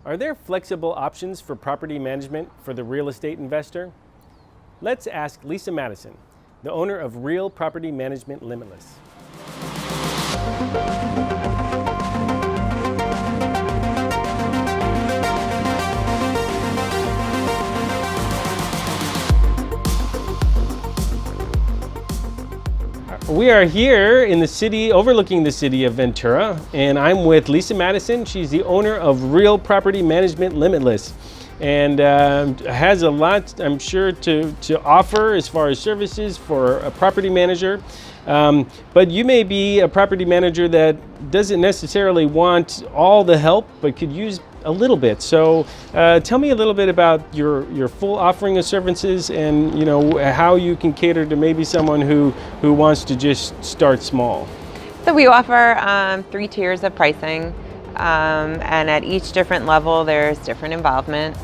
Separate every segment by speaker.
Speaker 1: Are there flexible options for property management for the real estate investor? Let's ask Lisa Madison, the owner of Real Property Management Limitless. We are here in the city, overlooking the city of Ventura, and I'm with Lisa Madison. She's the owner of Real Property Management Limitless, and has a lot, I'm sure, to offer as far as services for a property manager. But you may be a property manager that doesn't necessarily want all the help, but could use a little bit. So tell me a little bit about your full offering of services, and how you can cater to maybe someone who wants to just start small.
Speaker 2: So we offer 3 tiers of pricing, and at each different level there's different involvement.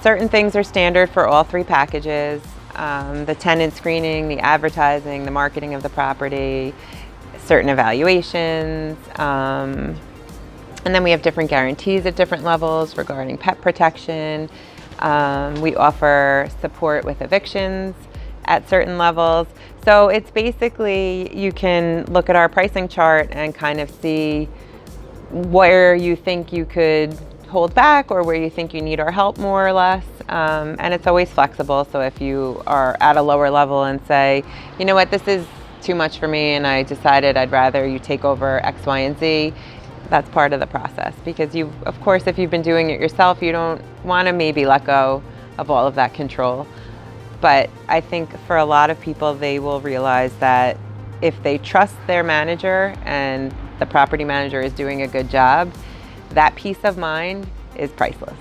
Speaker 2: Certain things are standard for all 3 packages. The tenant screening, the advertising, the marketing of the property, certain evaluations, and then we have different guarantees at different levels regarding pet protection. We offer support with evictions at certain levels. So it's basically, you can look at our pricing chart and kind of see where you think you could hold back or where you think you need our help more or less. And it's always flexible. So if you are at a lower level and say, you know what, this is too much for me and I decided I'd rather you take over X, Y, and Z, that's part of the process. Because of course, if you've been doing it yourself, you don't want to maybe let go of all of that control. But I think for a lot of people, they will realize that if they trust their manager and the property manager is doing a good job, that peace of mind is priceless.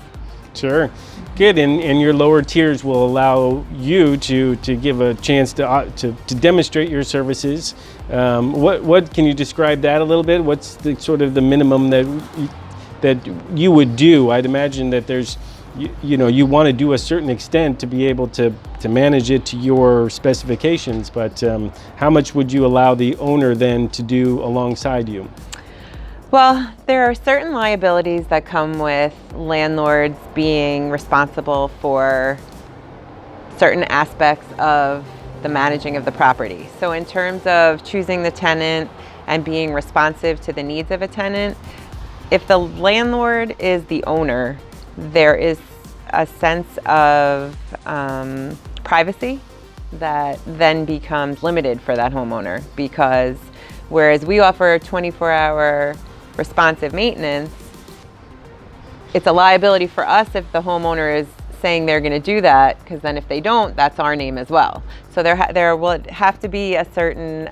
Speaker 1: Sure. Good. And your lower tiers will allow you to give a chance to demonstrate your services. What can you describe that a little bit? What's the sort of the minimum that you would do? I'd imagine that there's you want to do a certain extent to be able to manage it to your specifications, but how much would you allow the owner then to do alongside you?
Speaker 2: Well, there are certain liabilities that come with landlords being responsible for certain aspects of the managing of the property. So in terms of choosing the tenant and being responsive to the needs of a tenant, if the landlord is the owner, there is a sense of privacy that then becomes limited for that homeowner, because whereas we offer 24-hour responsive maintenance, it's a liability for us if the homeowner is saying they're going to do that, because then if they don't, that's our name as well. So there will have to be a certain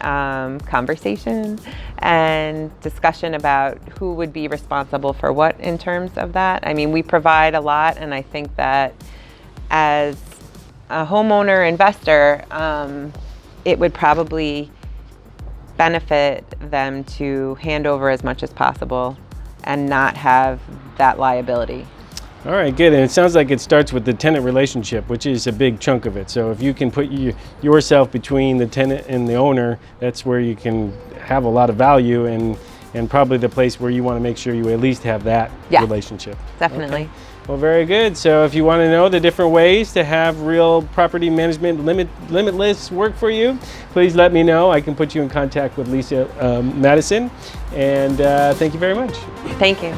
Speaker 2: conversation and discussion about who would be responsible for what in terms of that. I mean, we provide a lot, and I think that as a homeowner investor, it would probably benefit them to hand over as much as possible and not have that liability.
Speaker 1: All right, good. And it sounds like it starts with the tenant relationship, which is a big chunk of it. So if you can put yourself between the tenant and the owner, that's where you can have a lot of value, and probably the place where you want to make sure you at least have that relationship.
Speaker 2: Definitely.
Speaker 1: Okay. Well, very good. So if you want to know the different ways to have Real Property Management Limitless work for you, please let me know. I can put you in contact with Lisa Madison. And thank you very much.
Speaker 2: Thank you.